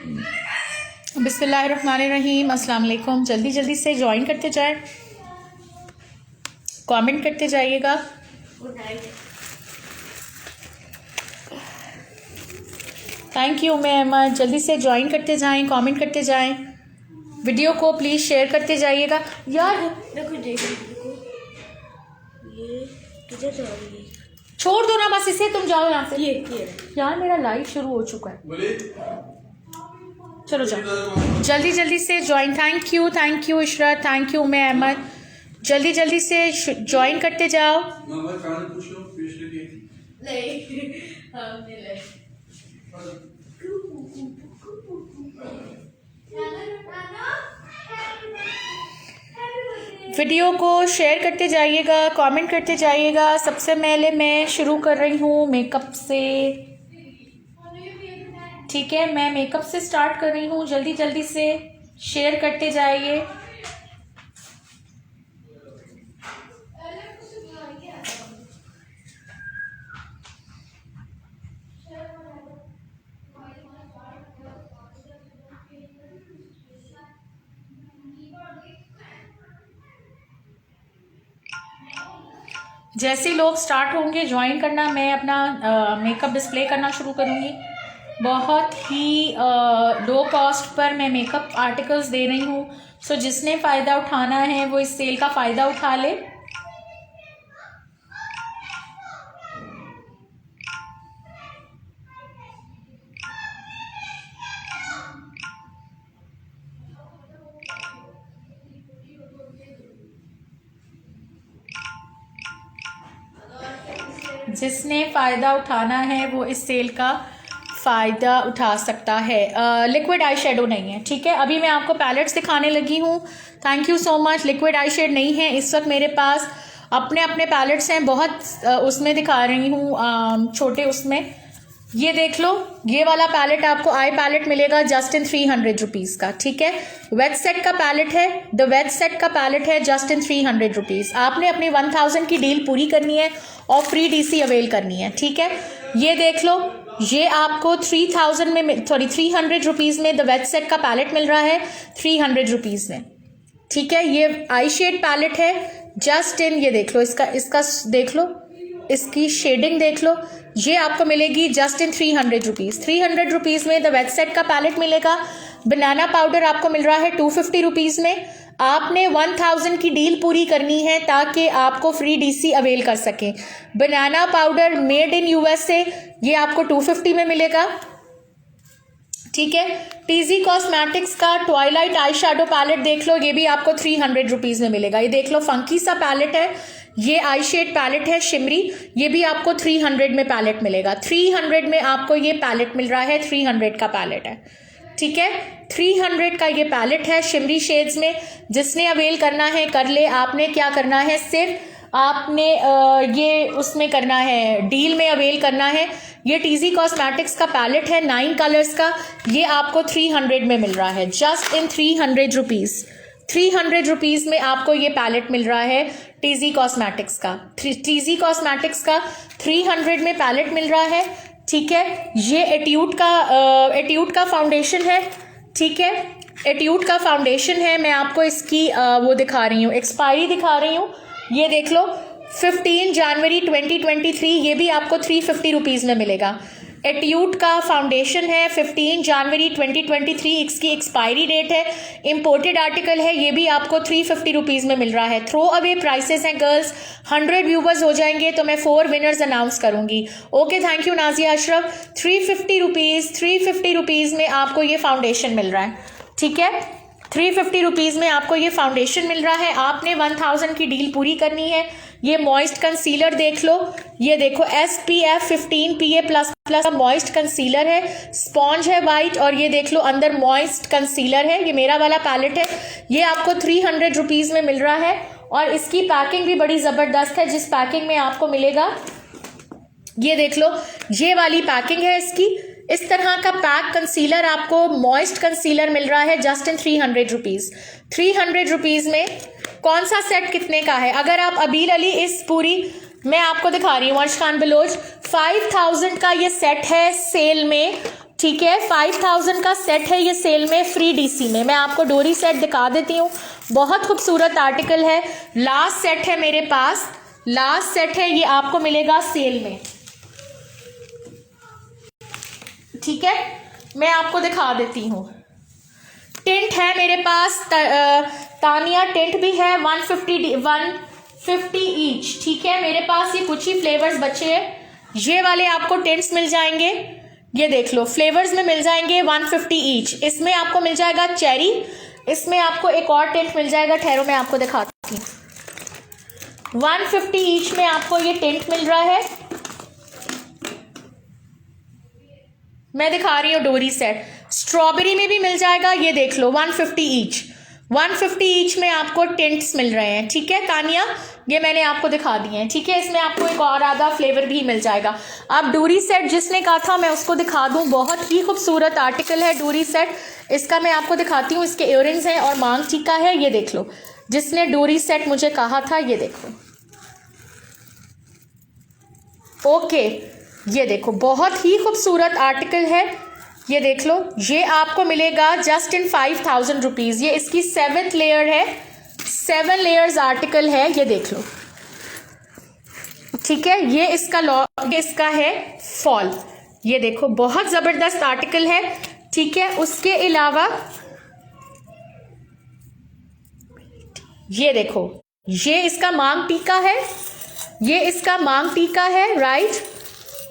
बिस्मिल्लाहिर्रहमानिर्रहीम। अस्सलाम वालेकुम। जल्दी जल्दी से ज्वाइन करते जाएं, कमेंट करते जाइएगा। Thank you ma'am. जल्दी से ज्वाइन करते जाएं, कमेंट करते जाएं, वीडियो को प्लीज़ शेयर करते जाइएगा। यार देखो ये किधर जा रही है? छोड़ दो ना बस इसे, तुम जाओ यहाँ से। ये यार मेरा लाइव शुरू हो चुका है, चलो जाओ जल्दी जल्दी से join. Thank you Ishrat, thank you मैं अहमद। जल्दी जल्दी से ज्वाइन करते जाओ। वीडियो को शेयर करते जाइएगा, कमेंट करते जाइएगा। सबसे पहले मैं शुरू कर रही हूँ मेकअप से, ठीक है। मैं मेकअप से स्टार्ट कर रही हूँ, जल्दी जल्दी से शेयर करते जाइए। जैसे लोग स्टार्ट होंगे ज्वाइन करना, मैं अपना मेकअप डिस्प्ले करना शुरू करूँगी। बहुत ही लो कॉस्ट पर मैं मेकअप आर्टिकल्स दे रही हूँ। सो जिसने फ़ायदा उठाना है वो इस सेल का फ़ायदा उठा ले। जिसने फ़ायदा उठाना है वो इस सेल का फ़ायदा उठा सकता है। लिक्विड आई शेडो नहीं है, ठीक है। अभी मैं आपको पैलेट्स दिखाने लगी हूँ। Thank you so much. Liquid eye shade नहीं है इस वक्त मेरे पास, अपने अपने पैलेट्स हैं। बहुत उसमें दिखा रही हूँ, छोटे उसमें। ये देख लो, ये वाला पैलेट आपको आई पैलेट मिलेगा जस्ट इन 300 रुपीज़ का, ठीक है। वेट सेट का पैलेट है, द वेट सेट का पैलेट है जस्ट इन 300 रुपीज़। आपने अपनी 1000 की डील पूरी करनी है और फ्री डीसी अवेल करनी है, ठीक है। ये देख लो, ये आपको 300 रुपीज़ में द वेट सेट का पैलेट मिल रहा है, 300 रुपीज़ में, ठीक है। ये आई शेड पैलेट है जस्ट इन, ये देख लो, इसका देख लो, इसकी शेडिंग देख लो। ये आपको मिलेगी जस्ट इन 300 रुपीज़। 300 रुपीज़ में द वेट सेट का पैलेट मिलेगा। बनाना पाउडर आपको मिल रहा है 250 रुपीज़ में। आपने 1000 की डील पूरी करनी है ताकि आपको फ्री डीसी अवेल कर सकें। Banana powder made in USA, ये आपको 250 में मिलेगा, ठीक है। टीजी कॉस्मेटिक्स का ट्वाइलाइट आई शेडो पैलेट देख लो, ये भी आपको 300 रुपीज़ में मिलेगा। ये देख लो, फंकी सा पैलेट है, ये आई शेड पैलेट है शिमरी, ये भी आपको 300 में पैलेट मिलेगा। 300 में आपको ये पैलेट मिल रहा है, 300 का पैलेट है, ठीक है। 300 का ये पैलेट है शिमरी शेड्स में। जिसने अवेल करना है कर ले। आपने क्या करना है, सिर्फ आपने ये उसमें करना है, डील में अवेल करना है। ये टीजी कॉस्मेटिक्स का पैलेट है 9 कलर्स का, ये आपको 300 में मिल रहा है जस्ट इन 300 रुपीज़। 300 रुपीज़ में आपको ये पैलेट मिल रहा है टीजी कॉस्मेटिक्स का। टीजी कॉस्मेटिक्स का 300 में पैलेट मिल रहा है, ठीक है। ये एट्यूड का फाउंडेशन है, ठीक है। एट्यूड का फाउंडेशन है। मैं आपको इसकी वो दिखा रही हूँ, एक्सपायरी दिखा रही हूँ। ये देख लो, 15 जनवरी 2023, ये भी आपको 350 रुपीज़ में मिलेगा। एट्यूड का फाउंडेशन है, 15 जनवरी 2023 इसकी एक्सपायरी डेट है। इंपोर्टेड आर्टिकल है, ये भी आपको 350 रुपीज़ में मिल रहा है। थ्रो अवे प्राइसेस हैं गर्ल्स। 100 व्यूवर्स हो जाएंगे तो मैं 4 विनर्स अनाउंस करूंगी। Okay, thank you Nazia Ashraf. 350 rupees में आपको ये फाउंडेशन मिल रहा है, ठीक है। 350 रुपीज़ में आपको ये फाउंडेशन मिल रहा है। आपने 1000 की डील पूरी करनी है। ये मॉइस्ट कंसीलर देख लो, ये देखो SPF 15 PA++ मॉइस्ट कंसीलर है, स्पॉन्ज है वाइट, और ये देख लो अंदर मॉइस्ट कंसीलर है। ये मेरा वाला पैलेट है, ये आपको 300 रुपीज़ में मिल रहा है। और इसकी पैकिंग भी बड़ी ज़बरदस्त है, जिस पैकिंग में आपको मिलेगा, ये देख लो, ये वाली पैकिंग है इसकी। इस तरह का पैक कंसीलर आपको मॉइस्ट कंसीलर मिल रहा है जस्ट इन 300 रुपीज़। 300 रुपीज़ में कौन सा सेट कितने का है? अगर आप अबील अली इस पूरी, मैं आपको दिखा रही हूँ, अर्श खान बलोच, 5000 का ये सेट है सेल में, ठीक है, 5000 का सेट है ये सेल में, फ्री डीसी में। मैं आपको डोरी सेट दिखा देती हूँ, बहुत खूबसूरत आर्टिकल है। लास्ट सेट है मेरे पास, लास्ट सेट है, ये आपको मिलेगा सेल में। ठीक है, मैं आपको दिखा देती हूँ। टिंट है मेरे पास, तानिया टिंट भी है, 150 ईच। ठीक है, मेरे पास ये कुछ ही फ्लेवर्स बचे हैं, ये वाले आपको टिंट्स मिल जाएंगे। ये देख लो, फ्लेवर्स में मिल जाएंगे 150 ईच। इसमें आपको मिल जाएगा चेरी, इसमें आपको एक और टिंट मिल जाएगा, ठहरो मैं आपको दिखाती हूँ। 150 ईच में आपको ये टिंट मिल रहा है। मैं दिखा रही हूँ डोरी सेट, स्ट्रॉबेरी में भी मिल जाएगा, ये देख लो 150 ईच। 150 ईच में आपको टिंट्स मिल रहे हैं। ठीक है तानिया, ये मैंने आपको दिखा दिए हैं। ठीक है, इसमें आपको एक और आधा फ्लेवर भी मिल जाएगा। अब डोरी सेट जिसने कहा था मैं उसको दिखा दूं, बहुत ही खूबसूरत आर्टिकल है डोरी सेट। इसका मैं आपको दिखाती हूँ, इसके इयररिंग्स हैं और मांग टीका है। ये देख लो, जिसने डोरी सेट मुझे कहा था, ये देखो। ओके, ये देखो, बहुत ही खूबसूरत आर्टिकल है। ये देख लो, ये आपको मिलेगा जस्ट इन 5000 रुपीज़। ये इसकी 7th लेयर है, 7 लेयर्स आर्टिकल है, ये देख लो। ठीक है, ये इसका इसका है फॉल, ये देखो, बहुत ज़बरदस्त आर्टिकल है। ठीक है, उसके अलावा ये देखो, ये इसका मांग टीका है, ये इसका मांग टीका है, राइट।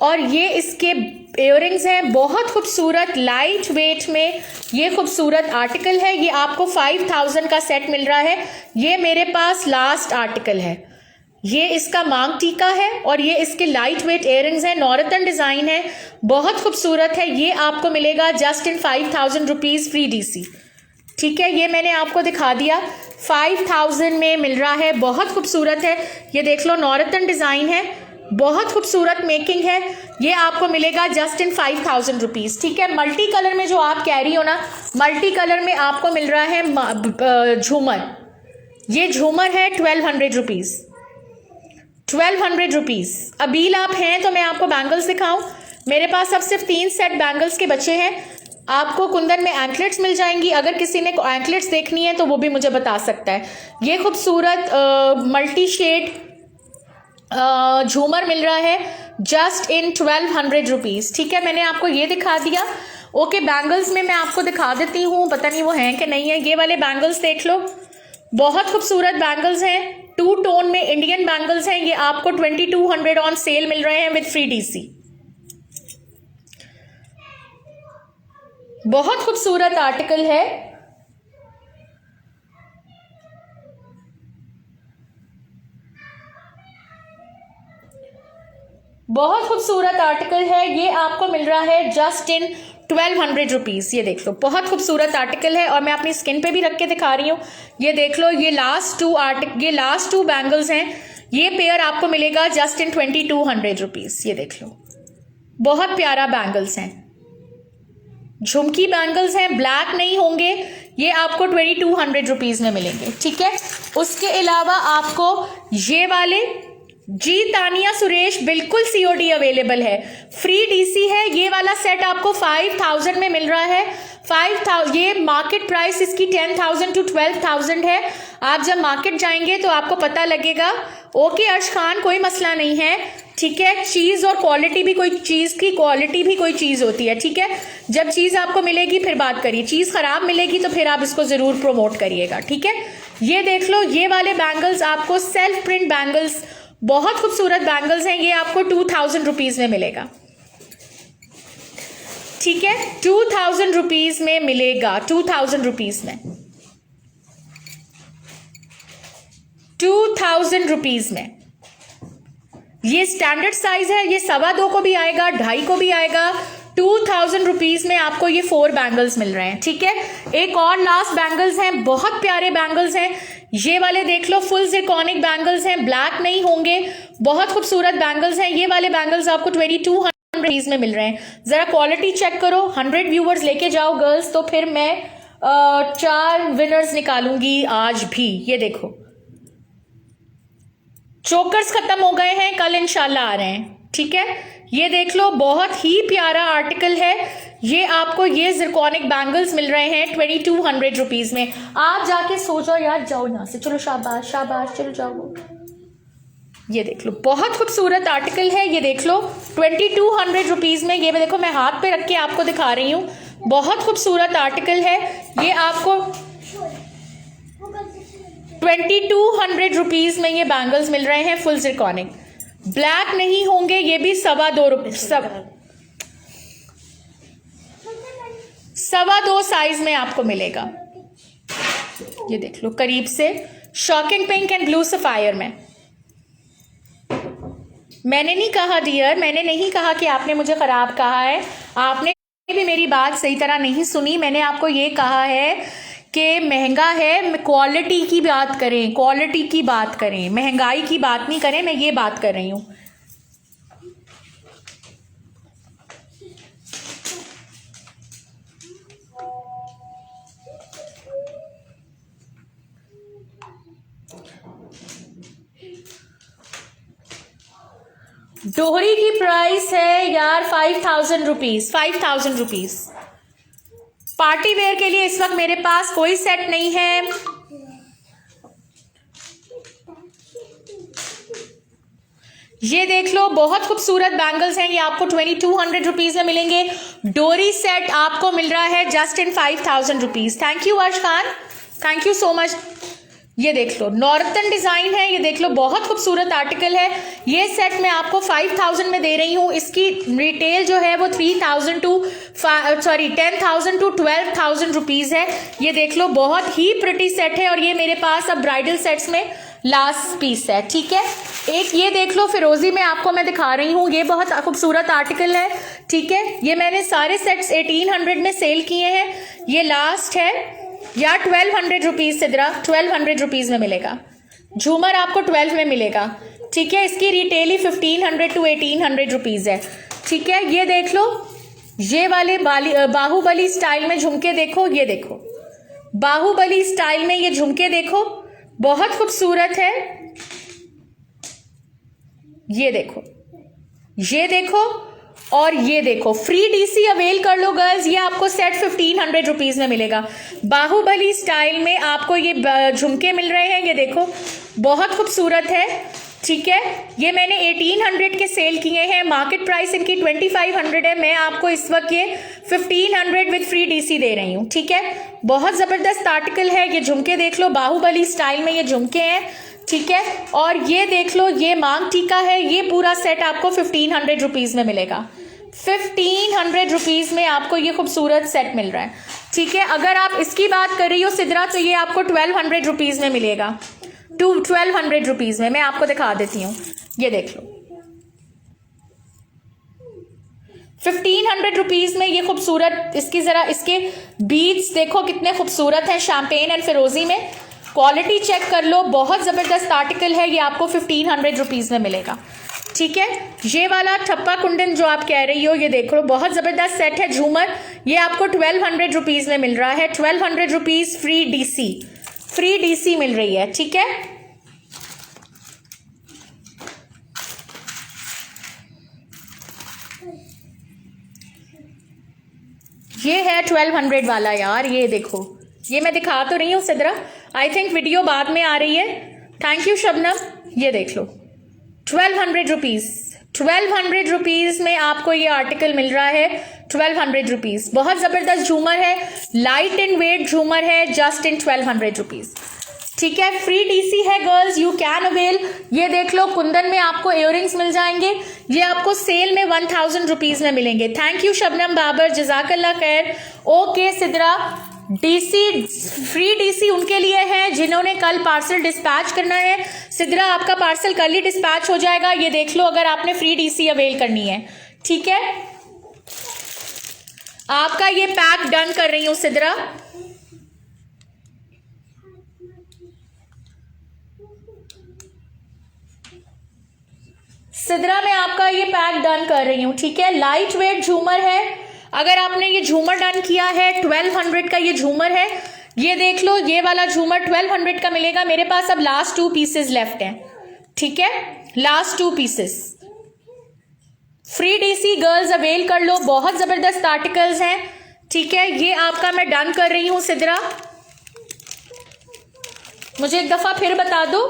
और ये इसके इयररिंग्स हैं, बहुत खूबसूरत, लाइट वेट में ये खूबसूरत आर्टिकल है। ये आपको 5000 का सेट मिल रहा है। ये मेरे पास लास्ट आर्टिकल है, ये इसका मांग टीका है और ये इसके लाइट वेट इयररिंग्स हैं, नौरतन डिज़ाइन है, बहुत खूबसूरत है। ये आपको मिलेगा just in 5000 rupees, free DC. ठीक है, ये मैंने आपको दिखा दिया, 5000 में मिल रहा है, बहुत खूबसूरत है। ये देख लो, नौरतन डिज़ाइन है, बहुत खूबसूरत मेकिंग है। ये आपको मिलेगा जस्ट इन 5000 रुपीज़। ठीक है, मल्टी कलर में जो आप कह रही हो ना, मल्टी कलर में आपको मिल रहा है झूमर। ये झूमर है 1200 रुपीज़, 1200 रुपीज़। अबील आप हैं तो मैं आपको बैंगल्स दिखाऊं, मेरे पास अब सिर्फ 3 सेट बैंगल्स के बचे हैं। आपको कुंदन में एंकलेट्स मिल जाएंगी, अगर किसी ने एंकलेट्स देखनी है तो वो भी मुझे बता सकता है। ये खूबसूरत मल्टी शेड झूमर मिल रहा है जस्ट इन 1200 रुपीज़। ठीक है, मैंने आपको ये दिखा दिया। ओके, बैंगल्स में मैं आपको दिखा देती हूँ, पता नहीं वो हैं कि नहीं है। ये वाले बैंगल्स देख लो, बहुत खूबसूरत बैंगल्स हैं, 2 टोन में इंडियन बैंगल्स हैं। ये आपको 2200 ऑन सेल मिल रहे हैं विद फ्री डीसी। बहुत खूबसूरत आर्टिकल है। बहुत खूबसूरत आर्टिकल है, ये आपको मिल रहा है जस्ट इन 1200 रुपीज़। ये देख लो, बहुत खूबसूरत आर्टिकल है और मैं अपनी स्किन पे भी रख के दिखा रही हूँ। ये देख लो, ये लास्ट टू बैंगल्स हैं। ये पेयर आपको मिलेगा जस्ट इन 2200 रुपीज़। ये देख लो, बहुत प्यारा बैंगल्स हैं, झुमकी बैंगल्स हैं, ब्लैक नहीं होंगे। ये आपको 2200 रुपीज़ में मिलेंगे। ठीक है, उसके अलावा आपको ये वाले, जी तानिया सुरेश, बिल्कुल सीओडी अवेलेबल है, फ्री डीसी है। ये वाला सेट आपको 5000 में मिल रहा है। 5000, ये मार्केट प्राइस इसकी 10,000 to 12,000 है। आप जब मार्केट जाएंगे तो आपको पता लगेगा। ओके अर्श खान, कोई मसला नहीं है। ठीक है, चीज़ और क्वालिटी भी, कोई चीज़ की क्वालिटी भी कोई चीज़ होती है। ठीक है, जब चीज़ आपको मिलेगी फिर बात करिए, चीज़ ख़राब मिलेगी तो फिर आप इसको ज़रूर प्रमोट करिएगा। ठीक है, ये देख लो, ये वाले बैंगल्स आपको सेल्फ प्रिंट बैंगल्स, बहुत खूबसूरत बैंगल्स हैं। ये आपको 2000 रुपीज़ में मिलेगा। ठीक है, 2000 रुपीज़ में मिलेगा, 2000 रुपीज़ में, 2000 रुपीज़ में। ये स्टैंडर्ड साइज है, ये 2.25 को भी आएगा, 2.5 को भी आएगा। 2000 रुपीज़ में आपको ये 4 बैंगल्स मिल रहे हैं। ठीक है, एक और लास्ट बैंगल्स हैं, बहुत प्यारे बैंगल्स हैं। ये वाले देख लो, फुल ज़िरकॉनिक बैंगल्स हैं, ब्लैक नहीं होंगे, बहुत खूबसूरत बैंगल्स हैं। ये वाले बैंगल्स आपको 2200 रुपीज़ में मिल रहे हैं। ज़रा क्वालिटी चेक करो। 100 व्यूवर्स लेके जाओ गर्ल्स, तो फिर मैं 4 विनर्स निकालूंगी आज भी। ये देखो, चोकर्स खत्म हो गए हैं, कल इंशाल्लाह आ रहे हैं। ठीक है, ये देख लो, बहुत ही प्यारा आर्टिकल है। ये आपको ये जिरकॉनिक बैंगल्स मिल रहे हैं 2200 रुपीज़ में। आप जाके सो जाओ यार, जाओ यहाँ से, चलो शाबाश शाबाश, चलो जाओ। ये देख लो, बहुत खूबसूरत आर्टिकल है, ये देख लो 2200 रुपीज़ में। ये देखो, मैं हाथ पे रख के आपको दिखा रही हूँ, बहुत खूबसूरत आर्टिकल है। ये आपको 2200 रुपीज़ में ये बैंगल्स मिल रहे हैं, फुल जिरकॉनिक। ब्लैक नहीं होंगे, ये भी सवा दो साइज में आपको मिलेगा। ये देख लो करीब से, shocking pink and blue sapphire में। मैंने नहीं कहा डियर, मैंने नहीं कहा कि आपने मुझे खराब कहा है, आपने भी मेरी बात सही तरह नहीं सुनी। मैंने आपको ये कहा है कि महंगा है, क्वालिटी की बात करें, क्वालिटी की बात करें, महंगाई की बात नहीं करें, मैं ये बात कर रही हूँ। डोहरी की प्राइस है यार 5000 रुपीज़, 5000 रुपीज़। पार्टी वेयर के लिए इस वक्त मेरे पास कोई सेट नहीं है। ये देख लो, बहुत खूबसूरत बैंगल्स हैं, ये आपको 2200 रुपीज़ में मिलेंगे। डोरी सेट आपको मिल रहा है just in 5000 rupees. Thank you Arsh Khan, thank you so much. ये देख लो, नॉर्थन डिज़ाइन है, ये देख लो, बहुत खूबसूरत आर्टिकल है। ये सेट मैं आपको 5000 में दे रही हूँ। इसकी रिटेल जो है वो 10,000 टू 12,000 रुपीज़ है। ये देख लो, बहुत ही प्रिटी सेट है, और ये मेरे पास अब ब्राइडल सेट्स में लास्ट पीस है, ठीक है। एक ये देख लो, फिरोजी में आपको मैं दिखा रही हूँ, ये बहुत खूबसूरत आर्टिकल है, ठीक है। ये मैंने सारे सेट्स 1800 में सेल किए हैं, ये लास्ट है यार। 1200 रुपीज़ सिद्रा, 1200 रुपीज़ में मिलेगा। झूमर आपको 12 में मिलेगा, ठीक है। इसकी रिटेल ही 1500 टू 1800 रुपीज़ है, ठीक है। ये देख लो, ये वाले बाहुबली स्टाइल में झुमके देखो, ये देखो बाहुबली स्टाइल में ये झुमके देखो, बहुत खूबसूरत है। ये देखो, ये देखो, और ये देखो, फ्री डीसी अवेल कर लो गर्ल्स। ये आपको सेट 1500 रुपीज़ में मिलेगा। बाहुबली स्टाइल में आपको ये झुमके मिल रहे हैं, ये देखो, बहुत खूबसूरत है, ठीक है। ये मैंने 1800 के सेल किए हैं, मार्केट प्राइस इनकी 2500 है। मैं आपको इस वक्त ये 1500 विद फ्री डीसी दे रही हूँ, ठीक है। बहुत ज़बरदस्त आर्टिकल है। ये झुमके देख लो, बाहुबली स्टाइल में ये झुमके हैं, ठीक है। और ये देख लो, ये मांग टीका है, ये पूरा सेट आपको 1500 रुपीज़ में मिलेगा। 1500 रुपीज़ में आपको ये खूबसूरत सेट मिल रहा है, ठीक है। अगर आप इसकी बात कर रही हो सिद्रा, तो ये आपको 1200 रुपीज़ में मिलेगा, 1200 रुपीज़ में। मैं आपको दिखा देती हूँ, ये देख लो, 1500 रुपीज़ में ये खूबसूरत, इसकी ज़रा इसके बीड्स देखो कितने खूबसूरत हैं, शैम्पेन एंड फिरोजी में। क्वालिटी चेक कर लो, बहुत ज़बरदस्त आर्टिकल है, ये आपको 1500 रुपीज़ में मिलेगा, ठीक है। ये वाला ठप्पा कुंडन जो आप कह रही हो, ये देख लो, बहुत ज़बरदस्त सेट है झूमर, ये आपको 1200 रुपीज़ में मिल रहा है। 1200 रुपीज़ फ्री डीसी मिल रही है, ठीक है। ये है 1200 वाला यार, ये देखो, ये मैं दिखा तो रही हूँ सिद्रा, आई थिंक वीडियो बाद में आ रही है। Thank you Shabnam. ये देख लो, 1200 रुपीज़, 1200 रुपीज़ में आपको ये आर्टिकल मिल रहा है। 1200 रुपीज़, बहुत ज़बरदस्त झूमर है, लाइट एंड वेट झूमर है, जस्ट इन 1200 रुपीज़, ठीक है। फ्री डीसी है गर्ल्स, यू कैन अवेल। ये देख लो, कुंदन में आपको इयररिंग्स मिल जाएंगे, ये आपको सेल में 1000 रुपीज़ में मिलेंगे। थैंक यू शबनम बाबर, जजाकल्ला खैर। Okay Sidra, DC, free DC उनके लिए है जिन्होंने कल पार्सल डिस्पैच करना है। सिद्रा, आपका पार्सल कल ही डिस्पैच हो जाएगा, ये देख लो, अगर आपने फ्री डीसी अवेल करनी है, ठीक है। आपका ये पैक डन कर रही हूँ सिद्रा। सिद्रा में आपका ये पैक डन कर रही हूँ, ठीक है। लाइट वेट झूमर है, अगर आपने ये झूमर डन किया है, 1200 का ये झूमर है, ये देख लो, ये वाला झूमर 1200 का मिलेगा। मेरे पास अब लास्ट 2 पीसेस लेफ्ट हैं, ठीक है, last 2 pieces. Free DC girls avail कर लो, बहुत जबरदस्त आर्टिकल्स हैं, ठीक है। ये आपका मैं डन कर रही हूं सिद्रा, मुझे एक दफा फिर बता दो।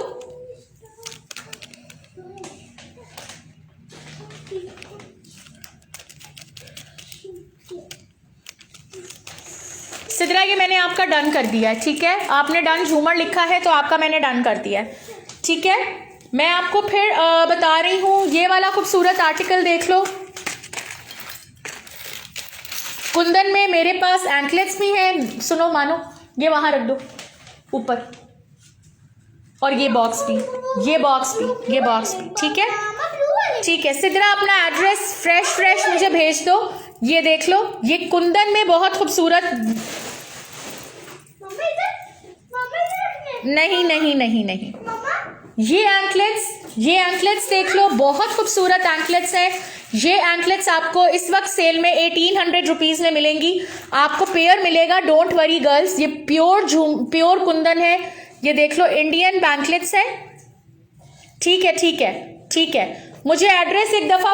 सिद्रा ये मैंने आपका डन कर दिया है, ठीक है। आपने डन झूमर लिखा है तो आपका मैंने डन कर दिया है, ठीक है। मैं आपको फिर बता रही हूं, ये वाला खूबसूरत आर्टिकल देख लो। कुंदन में मेरे पास एंकलेट्स भी हैं, सुनो मानो, ये वहां रख दो ऊपर, और ये बॉक्स भी, ये बॉक्स भी, ये बॉक्स भी, ठीक है, ठीक है। सिद्रा अपना एड्रेस फ्रेश मुझे भेज दो। ये देख लो, ये कुंदन में बहुत खूबसूरत, नहीं नहीं नहीं नहीं, ये एंकलेट्स देख लो, बहुत खूबसूरत एंकलेट्स हैं। ये एंकलेट्स आपको इस वक्त सेल में 1800 रुपीज़ में मिलेंगी, आपको पेयर मिलेगा, डोंट वरी गर्ल्स। ये प्योर कुंदन है, ये देख लो, इंडियन बैंकलेट्स है, ठीक है ठीक है ठीक है। मुझे एड्रेस एक दफ़ा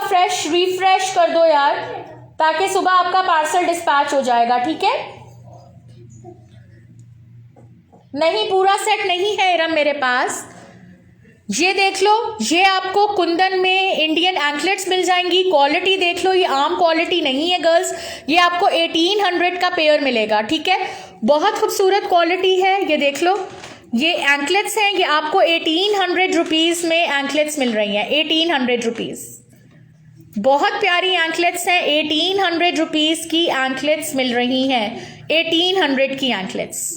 रिफ्रेश कर दो यार, ताकि सुबह आपका पार्सल डिस्पैच हो जाएगा, ठीक है। नहीं, पूरा सेट नहीं है इरम मेरे पास। ये देख लो, ये आपको कुंदन में इंडियन एंकलेट्स मिल जाएंगी, क्वालिटी देख लो, ये आम क्वालिटी नहीं है गर्ल्स, ये आपको 1800 का पेयर मिलेगा, ठीक है। बहुत खूबसूरत क्वालिटी है, ये देख लो, ये एंकलेट्स हैं, ये आपको 1800 रुपीज़ में एंकलेट्स मिल रही हैं, 1800 रुपीज़। बहुत प्यारी एंकलेट्स हैं, 1800 रुपीज़ की एंकलेट्स मिल रही हैं, 1800 की एंकलेट्स,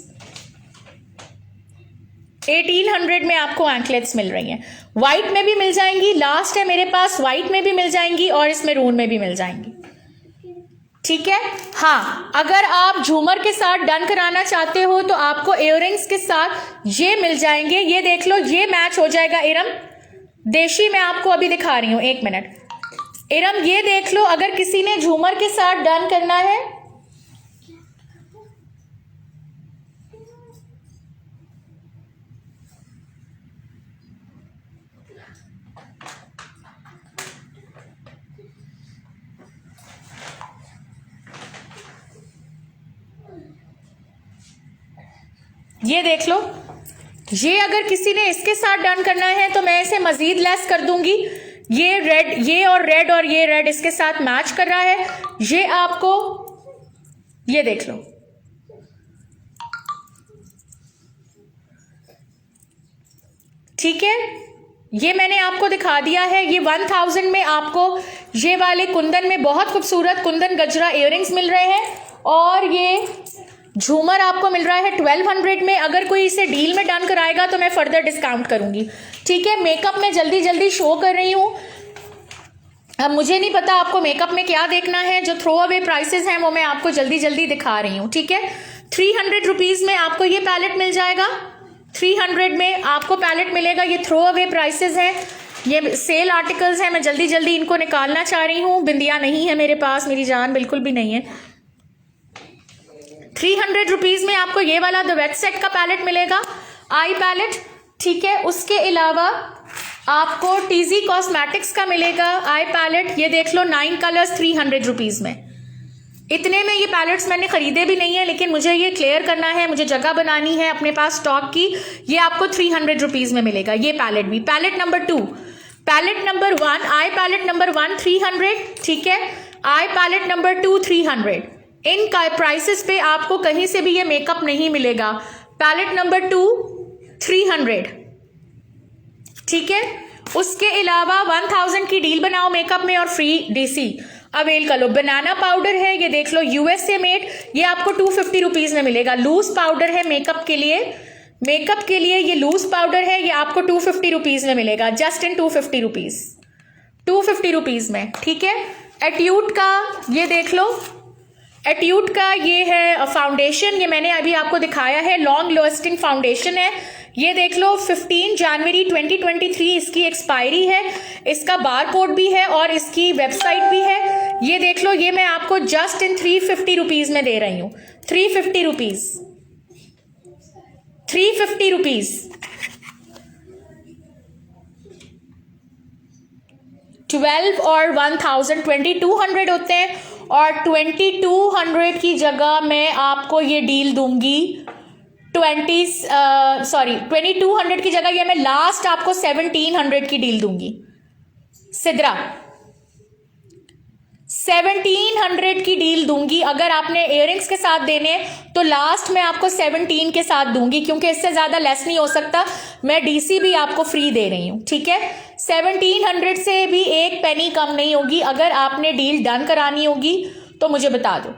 1800 में आपको एंकलेट्स मिल रही हैं। वाइट में भी मिल जाएंगी, लास्ट है मेरे पास, वाइट में भी मिल जाएंगी और इस मैरून में भी मिल जाएंगी, ठीक है। हाँ, अगर आप झूमर के साथ डन कराना चाहते हो तो आपको इयररिंग्स के साथ ये मिल जाएंगे, ये देख लो, ये मैच हो जाएगा इरम। देशी मैं आपको अभी दिखा रही हूँ, एक मिनट इरम, ये देख लो, अगर किसी ने झूमर के साथ डन करना है, ये देख लो, ये अगर किसी ने इसके साथ डन करना है तो मैं इसे मजीद लेस कर दूंगी। ये रेड, ये और रेड और ये रेड इसके साथ मैच कर रहा है, ये आपको, ये देख लो, ठीक है। ये मैंने आपको दिखा दिया है, ये 1000 में आपको ये वाले कुंदन में बहुत खूबसूरत कुंदन गजरा इयररिंग्स मिल रहे हैं, और ये झूमर आपको मिल रहा है 1200 में। अगर कोई इसे डील में डन कराएगा तो मैं फर्दर डिस्काउंट करूंगी, ठीक है। मेकअप में जल्दी शो कर रही हूँ, अब मुझे नहीं पता आपको मेकअप में क्या देखना है, जो थ्रो अवे प्राइसेस हैं वो मैं आपको जल्दी दिखा रही हूँ, ठीक है। 300 रुपीज़ में आपको ये पैलेट मिल जाएगा, 300 में आपको पैलेट मिलेगा। ये थ्रो अवे प्राइसेस हैं, ये सेल आर्टिकल्स हैं, मैं जल्दी इनको निकालना चाह रही हूँ। बिंदिया नहीं है मेरे पास, मेरी जान बिल्कुल भी नहीं है। 300 रुपीज़ में आपको ये वाला द वेट सेट का पैलेट मिलेगा, आई पैलेट, ठीक है। उसके अलावा आपको टीजी कॉस्मेटिक्स का मिलेगा आई पैलेट, ये देख लो, 9 कलर्स 300 रुपीज़ में। इतने में ये पैलेट्स मैंने खरीदे भी नहीं है, लेकिन मुझे ये क्लियर करना है, मुझे जगह बनानी है अपने पास स्टॉक की। ये आपको 300 रुपीज़ में मिलेगा, ये पैलेट भी। Palette number 2, palette number 1, eye palette number 1 300, ठीक है। Eye palette number 2 300। इन प्राइसेस पे आपको कहीं से भी ये मेकअप नहीं मिलेगा। पैलेट नंबर 2 300, ठीक है। उसके अलावा 1000 की डील बनाओ मेकअप में और फ्री डीसी अवेल कर लो। बनाना पाउडर है, ये देख लो, यूएसए मेड, ये आपको 250 रुपीज़ में मिलेगा। लूज पाउडर है मेकअप के लिए ये लूज पाउडर है, ये आपको 250 रुपीज़ में मिलेगा, जस्ट इन 250 रुपीज़, 250 रुपीज़ में, ठीक है। एट्यूट का ये देख लो, एट्यूट का ये है फाउंडेशन, ये मैंने अभी आपको दिखाया है, लॉन्ग लास्टिंग फाउंडेशन है, ये देख लो। 15 जनवरी 2023 इसकी एक्सपायरी है, इसका बार कोड भी है और इसकी वेबसाइट भी है। ये देख लो, ये मैं आपको जस्ट इन 350 रुपीज़ में दे रही हूँ, 350 रुपीज़, 350 रुपीज़, 12 और 1000 2200 होते हैं, और 2200 की जगह मैं आपको ये डील दूंगी 2200 की जगह ये मैं लास्ट आपको 1700 की डील दूंगी। सिद्रा 1700 की डील दूंगी। अगर आपने इयररिंग्स के साथ देने तो लास्ट में आपको 17 के साथ दूंगी, क्योंकि इससे ज्यादा लेस नहीं हो सकता। मैं डीसी भी आपको फ्री दे रही हूं, ठीक है। 1700 से भी एक पेनी कम नहीं होगी। अगर आपने डील डन करानी होगी तो मुझे बता दो।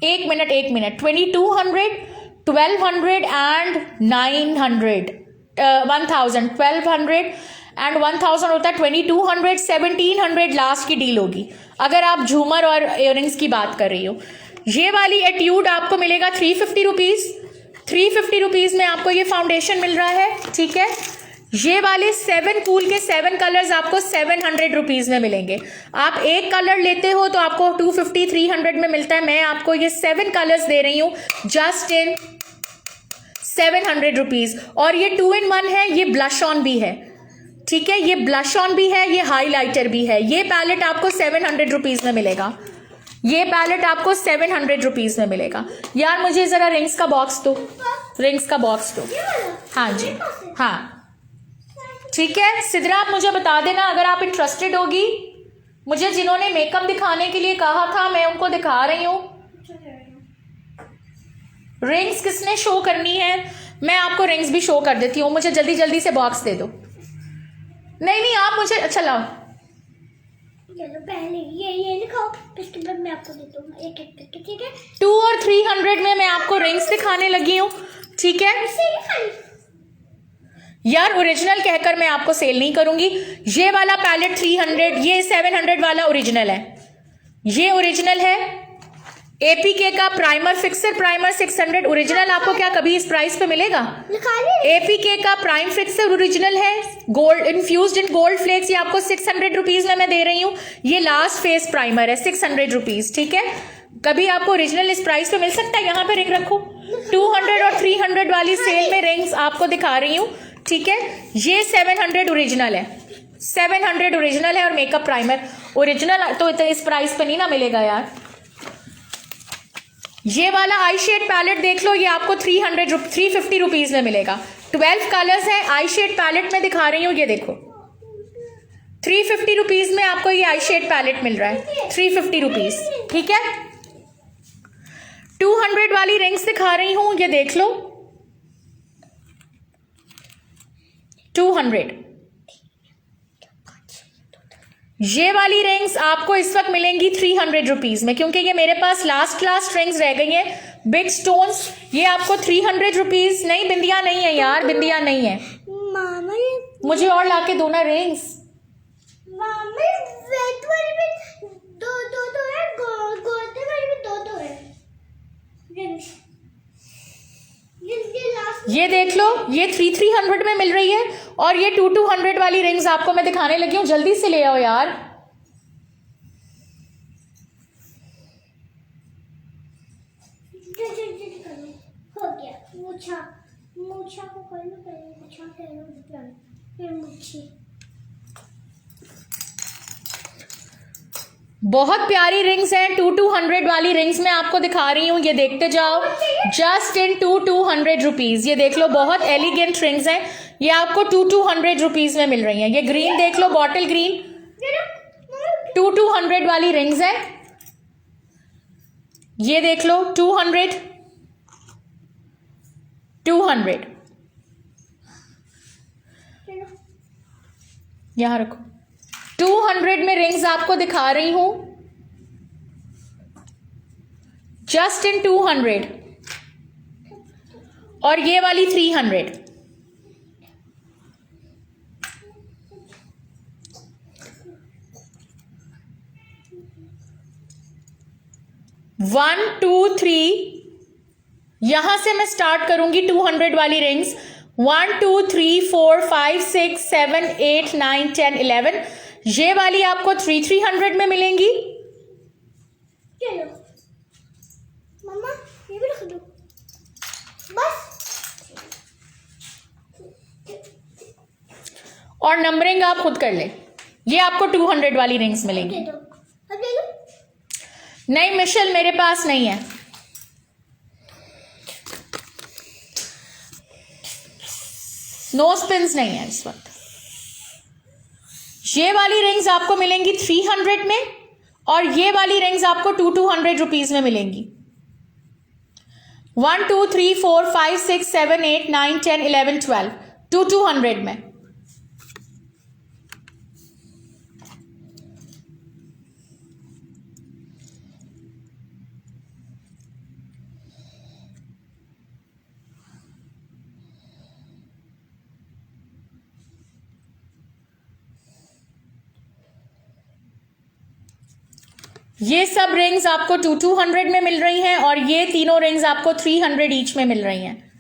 एक मिनट 2200, 1200 एंड 900, 1000, 1200 एंड 1000 होता है 2200, 1700 लास्ट की डील होगी अगर आप झूमर और इयररिंग्स की बात कर रही हो। ये वाली एट्यूड आपको मिलेगा 350 रुपीज। 350 रुपीज में आपको ये फाउंडेशन मिल रहा है, ठीक है। ये वाले 7 कूल के 7 कलर्स आपको 700 रुपीज में मिलेंगे। आप एक कलर लेते हो तो आपको 250, 300 में मिलता है। मैं आपको ये 7 कलर्स दे रही हूं जस्ट इन 700 रुपीज। और ये 2 in 1 है, ये ब्लश ऑन भी है, ठीक है। ये ब्लश ऑन भी है, ये हाईलाइटर भी है। ये पैलेट आपको 700 रुपीज में मिलेगा। ये पैलेट आपको 700 रुपीज में मिलेगा। यार मुझे जरा रिंग्स का बॉक्स दो, रिंग्स का बॉक्स दो। हाँ जी, हाँ ठीक है। सिद्रा आप मुझे बता देना अगर आप इंटरेस्टेड होगी। मुझे जिन्होंने मेकअप दिखाने के लिए कहा था मैं उनको दिखा रही हूँ। रिंग्स किसने शो करनी है? मैं आपको रिंग्स भी शो कर देती हूँ। मुझे जल्दी जल्दी से बॉक्स दे दो। नहीं आप मुझे, अच्छा लाओ। चलो पहले ये लिखाओ, इसके बाद मैं आपको देता हूँ एक एक करके, ठीक है। 2 और 300 में मैं आपको रिंग्स दिखाने लगी हूँ, ठीक है। यार ओरिजिनल कहकर मैं आपको सेल नहीं करूंगी। ये वाला पैलेट 300, ये 700 वाला ओरिजिनल है। ये ओरिजिनल है। एपीके का प्राइमर, फिक्सर प्राइमर 600 ओरिजिनल आपको क्या कभी इस प्राइस पे मिलेगा? एपीके का प्राइम फिक्सर ओरिजिनल है, gold infused in gold flakes, ये आपको 600 रुपीज में मैं दे रही हूँ। ये लास्ट फेस प्राइमर है 600 रुपीज, ठीक है। कभी आपको ओरिजिनल इस प्राइस पे मिल सकता है? यहाँ पे रिंग रखो। 200 और 300 वाली सेल में रिंग्स आपको दिखा रही हूँ, ठीक है। ये 700 ओरिजिनल है, 700 ओरिजिनल है और मेकअप प्राइमर ओरिजिनल तो इस प्राइस पे नहीं ना मिलेगा यार। ये वाला आई शेड पैलेट देख लो, ये आपको 350 रुपीज में मिलेगा। 12 कलर्स है। आई शेड पैलेट में दिखा रही हूँ, ये देखो 350 रुपीज में आपको ये आई शेड पैलेट मिल रहा है। 350 रुपीज, ठीक है। 200 वाली रिंग्स दिखा रही हूं, ये देख लो 200। ये वाली रिंग्स आपको इस वक्त मिलेंगी 300 रुपीज में, क्योंकि ये मेरे पास लास्ट रिंग्स रह गई हैं बिग स्टोन्स। ये आपको 300 रुपीज। नहीं बिंदिया नहीं है यार, बिंदिया नहीं है। मामा मुझे और लाके दो ना रिंग्स। मामा वेट वाली में दो है, गोल्डन वाली में दो है रिंग्स। ये लास्ट, ये देख लो, ये 300 में मिल रही है, और ये 200 वाली रिंग्स आपको मैं दिखाने लगी हूँ। जल्दी से ले आओ यार। हो गया। मूछा को करना पड़ेगा, मूछा करना फिर मूछी। बहुत प्यारी रिंग्स हैं। 200 वाली रिंग्स मैं आपको दिखा रही हूँ, ये देखते जाओ। Just in 200 rupees. ये देख लो, बहुत एलिगेंट रिंग्स हैं। ये आपको 200 रुपीज में मिल रही हैं। ये ग्रीन देख लो, बॉटल ग्रीन, 200 वाली रिंग्स है। ये देख लो 200 यहां रखो। 200 में रिंग्स आपको दिखा रही हूं, जस्ट इन 200। और ये वाली 300। वन टू थ्री, यहां से मैं स्टार्ट करूंगी 200 वाली रिंग्स। 1 2 3 4 5 6 7 8 9 10 11। ये वाली आपको 300 में मिलेंगी। चलो मम्मा ये भी रख दो बस। और नंबरिंग आप खुद कर ले। ये आपको 200 वाली रिंग्स मिलेंगी। दे दो, अब ले लो। नहीं मिशेल, मेरे पास नहीं है। नो स्पिन्स नहीं है इस वक्त। ये वाली रिंग्स आपको मिलेंगी 300 में और ये वाली रिंग्स आपको 200 रुपीज में मिलेंगी। 1 2 3 4 5 6 7 8 9 10 11 12 200 में। ये सब रिंग्स आपको 200 में मिल रही हैं और ये तीनों रिंग्स आपको 300 ईच में मिल रही हैं।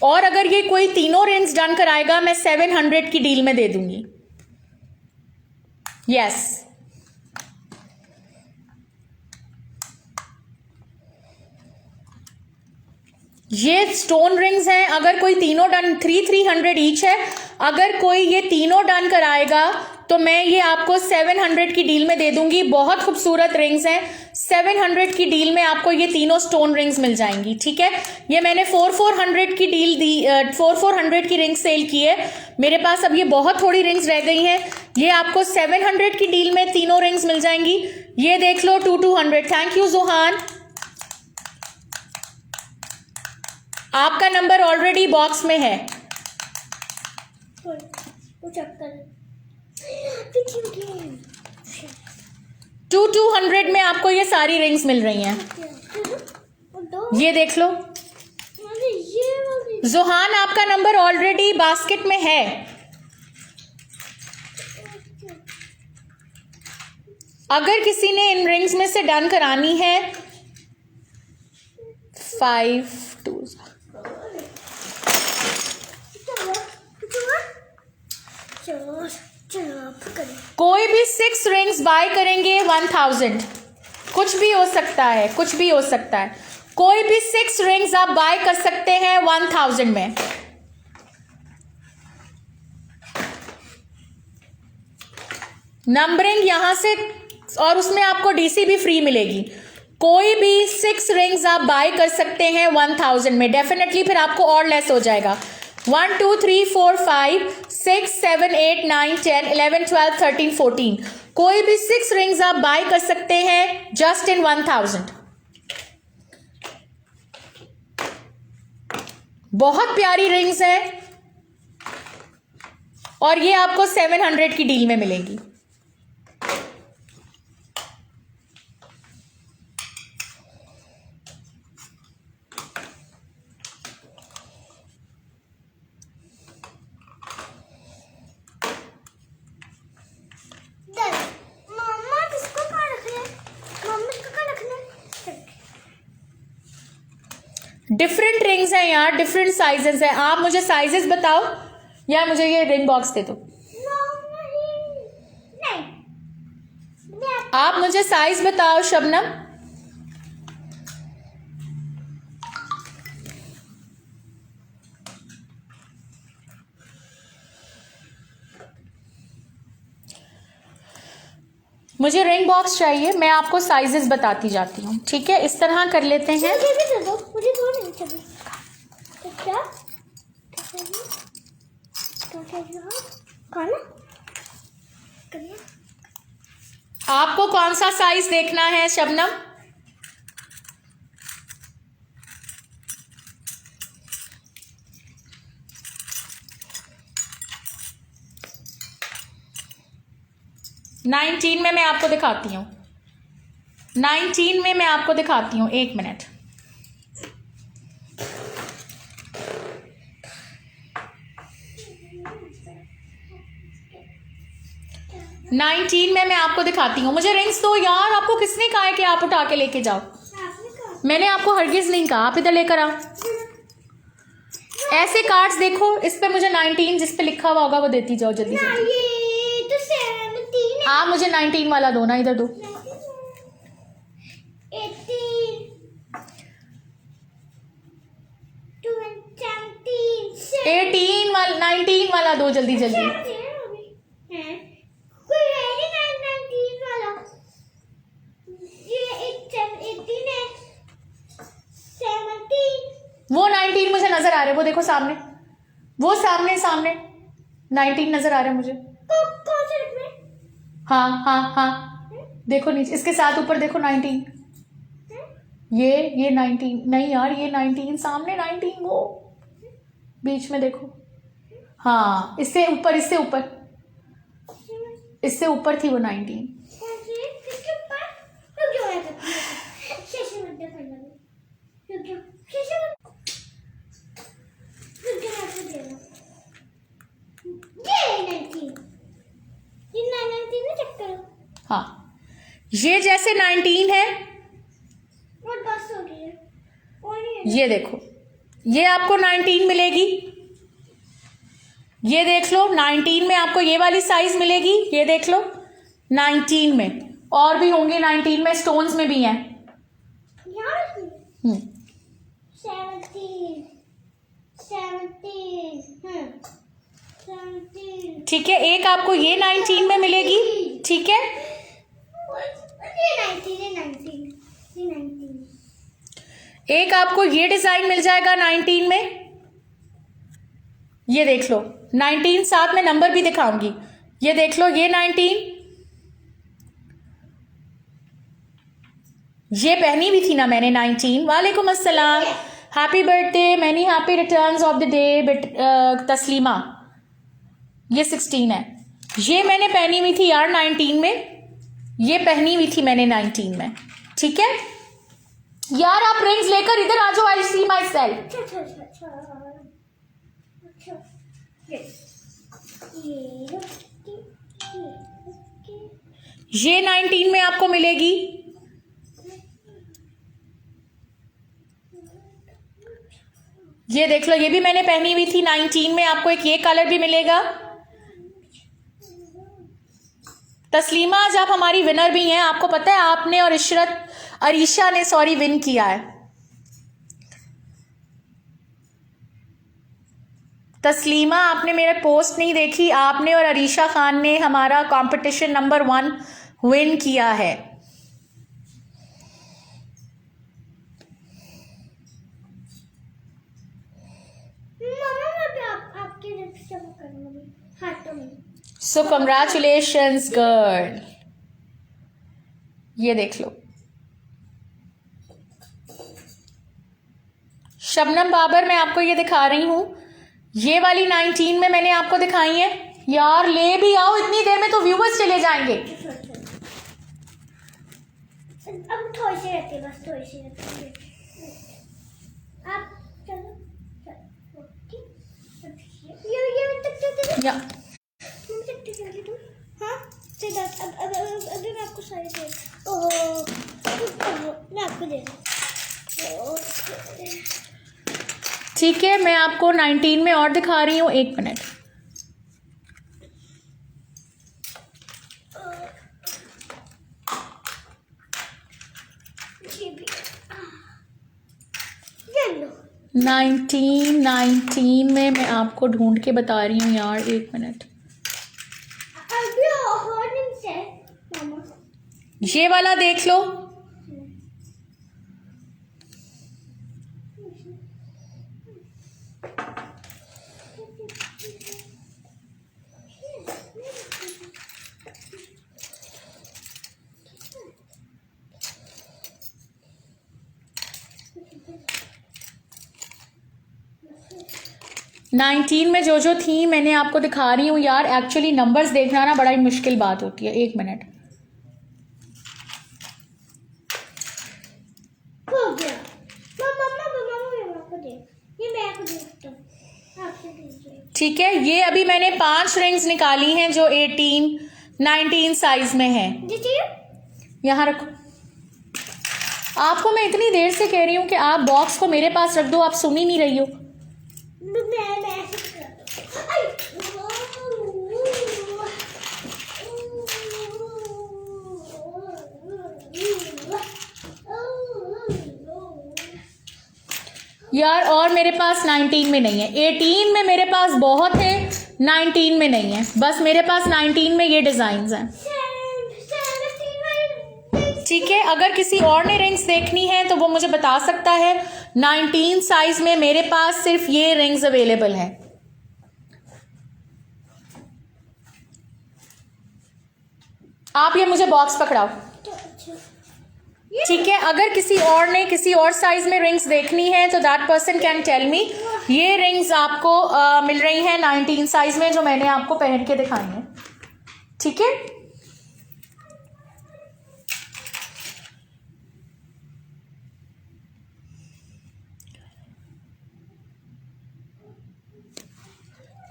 और अगर ये कोई तीनों रिंग्स डन कराएगा मैं 700 की डील में दे दूंगी। यस ये स्टोन रिंग्स हैं। अगर कोई तीनों डन 300 ईच है, अगर कोई ये तीनों डन कराएगा तो मैं ये आपको 700 की डील में दे दूंगी। बहुत खूबसूरत रिंग्स हैं। 700 की डील में आपको ये तीनों स्टोन रिंग्स मिल जाएंगी। ठीक है, ये मैंने 400 की डील दी, 400 की रिंग सेल की है। मेरे पास अब ये बहुत थोड़ी रिंग्स रह गई हैं। ये आपको 700 की डील में तीनों रिंग्स मिल जाएंगी। ये देख लो 200। थैंक यू जोहान, आपका नंबर ऑलरेडी बॉक्स में है। वो चेक कर। 200 में आपको ये सारी रिंग्स मिल रही हैं। ये देख लो जोहान, आपका नंबर ऑलरेडी बास्केट में है। अगर किसी ने इन रिंग्स में से डन करानी है 5 2 कोई भी 6 रिंग्स बाय करेंगे 1000। कुछ भी हो सकता है, कुछ भी हो सकता है। कोई भी 6 रिंग्स आप बाय कर सकते हैं 1000 में। नंबरिंग यहां से और उसमें आपको डीसी भी फ्री मिलेगी। कोई भी 6 रिंग्स आप बाय कर सकते हैं 1000 में। डेफिनेटली फिर आपको और लेस हो जाएगा। 1 2 3 4 5 6 7 8 9 10 11 12 13 14 कोई भी 6 रिंग्स आप बाय कर सकते हैं जस्ट इन 1000। बहुत प्यारी रिंग्स हैं और ये आपको 700 की डील में मिलेंगी। डिफरेंट रिंग्स हैं यार, डिफरेंट साइजेस हैं। आप मुझे साइजेस बताओ या मुझे ये रिंग बॉक्स दे दो। आप मुझे साइज बताओ शबनम। मुझे रिंग बॉक्स चाहिए, मैं आपको साइजेस बताती जाती हूँ। ठीक है, इस तरह कर लेते हैं। मुझे भी दे दो, मुझे दो नहीं चाहिए। क्या खाना आपको कौन सा साइज देखना है शबनम? नाइनटीन में मैं आपको दिखाती हूँ। 19 में मैं आपको दिखाती हूँ, 1 मिनट। नाइनटीन में मैं आपको दिखाती हूँ। मुझे रिंग्स दो यार। आपको किसने कहा है कि आप उठा के लेके जाओ? मैंने आपको हरगिज नहीं कहा। आप इधर लेकर आओ। ऐसे कार्ड्स देखो, इस पे मुझे 19 जिस पे लिखा हुआ होगा वो देती जाओ जल्दी से। ये तो 17 आप मुझे 19 वाला दो ना, इधर दो। 18 वाला 19 वाला दो जल्दी जल्दी। कोई है नहीं 19 वाला। ये 18 है, 17। वो 19 मुझे नजर आ रहे, वो देखो सामने, वो सामने सामने 19 नजर आ रहे मुझे। कौन से रूप में? हाँ हाँ हाँ, देखो नीचे इसके साथ ऊपर देखो 19। ये 19 नहीं यार, ये 19 सामने 19, वो बीच में देखो। हाँ इससे ऊपर, इससे ऊपर, इससे ऊपर थी वो 19। किसके ऊपर? रुक जाओ यार, शेषे मत देखो ना, रुक जाओ, शेषे मत, रुक जाओ आपको दे रहा हूँ। ये 19, ये 19 में चेक करो। हाँ ये जैसे 19 है, और बस हो गई है, और नहीं है। ये देखो, ये आपको 19 मिलेगी। ये देख लो 19 में आपको ये वाली साइज मिलेगी। ये देख लो 19 में, और भी होंगे 19 में, स्टोन्स में भी हैं। यार 17 17 ठीक है, एक आपको ये 19 में मिलेगी। ठीक है, ये 19 एक आपको ये डिजाइन मिल जाएगा 19 में। ये देख लो 19, साथ में नंबर भी दिखाऊंगी। ये देख लो ये 19, ये पहनी भी थी ना मैंने 19। वालेकुम अस्सलाम, happy birthday, many happy returns of the day Taslima. ये 16 है, ये मैंने पहनी हुई थी यार 19 में, ये पहनी हुई थी मैंने 19 में। ठीक है यार, आप रिंग्स लेकर इधर आ जाओ, आई सी माई सेल्फ। ये 19 में आपको मिलेगी। ये देख लो, ये भी मैंने पहनी हुई थी 19 में। आपको एक ये कलर भी मिलेगा। तस्लीमा आज आप हमारी विनर भी हैं, आपको पता है आपने और अरीशा ने सॉरी विन किया है। तस्लीमा आपने मेरे पोस्ट नहीं देखी, आपने और अरीशा खान ने हमारा कंपटीशन नंबर 1 विन किया है। सो कंग्रेचुलेशंस गर्ल। ये देख लो शबनम बाबर, मैं आपको ये दिखा रही हूं, ये वाली 19 में मैंने आपको दिखाई है। यार ले भी आओ, इतनी देर में तो व्यूवर्स चले जाएंगे। अब थोड़ी सी रहती है, बस थोड़ी सी रहती है। आप चलो ये या हाँ सिद्धार्थ, अब अभी मैं आपको सारे दे, ओहो मैं आपको दे रहा हूँ। ठीक है, मैं आपको 19 में और दिखा रही हूँ, 1 मिनट। ये भी 19 में मैं आपको ढूंढ के बता रही हूँ यार, 1 मिनट। अभी ऑर्निंग से मामा ये वाला देख लो, नाइनटीन में जो जो थी मैंने आपको दिखा रही हूँ यार। एक्चुअली नंबर्स देखना ना बड़ा ही मुश्किल बात होती है। 1 मिनट, हो गया। मम्मा को दे, ये मैं आपको दे सकता हूँ, आपसे दीजिए। ठीक है, ये अभी मैंने 5 रिंग्स निकाली हैं जो 18, 19 साइज में है। दीजिए, यहाँ रखो। आपको मैं इतनी देर से कह रही हूँ कि आप बॉक्स को मेरे पास रख दो, आप सुन ही नहीं रही हो। मैं ऐसे करता हूँ। यार और मेरे पास 19 में नहीं है, 18 में मेरे पास बहुत है 19 में नहीं है, बस मेरे पास 19 में ये डिज़ाइंस हैं। 17 वाली ठीक है, अगर किसी और ने रिंग्स देखनी है तो वो मुझे बता सकता है। 19 साइज में मेरे पास सिर्फ ये रिंग्स अवेलेबल हैं। आप ये मुझे बॉक्स पकड़ाओ। ठीक है, अगर किसी और ने किसी और साइज में रिंग्स देखनी है तो that person can tell me. ये रिंग्स आपको मिल रही हैं 19 साइज में, जो मैंने आपको पहन के दिखाई है। ठीक है,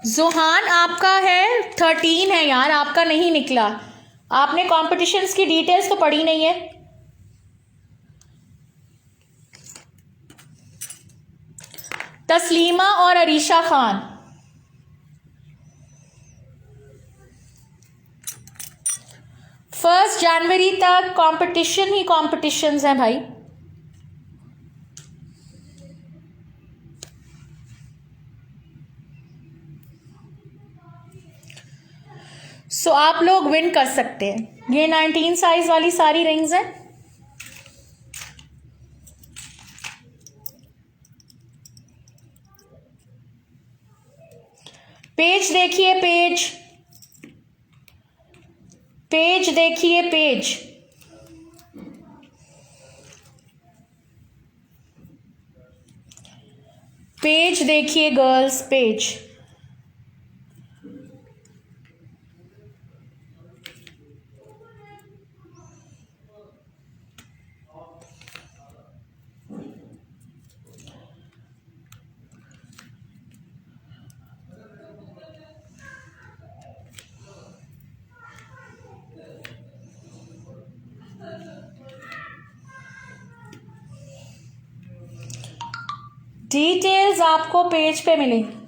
जुहान आपका है 13 है यार, आपका नहीं निकला। आपने कॉम्पिटिशन्स की डिटेल्स तो पढ़ी नहीं है। तस्लीमा और अरीशा खान, फर्स्ट जनवरी तक कंपटीशन ही कॉम्पिटिशन्स हैं भाई। सो आप लोग विन कर सकते हैं। ये 19 साइज वाली सारी रिंग्स हैं। पेज देखिए, पेज देखिए, पेज देखिए गर्ल्स, पेज। डिटेल्स आपको पेज पे मिलेंगी।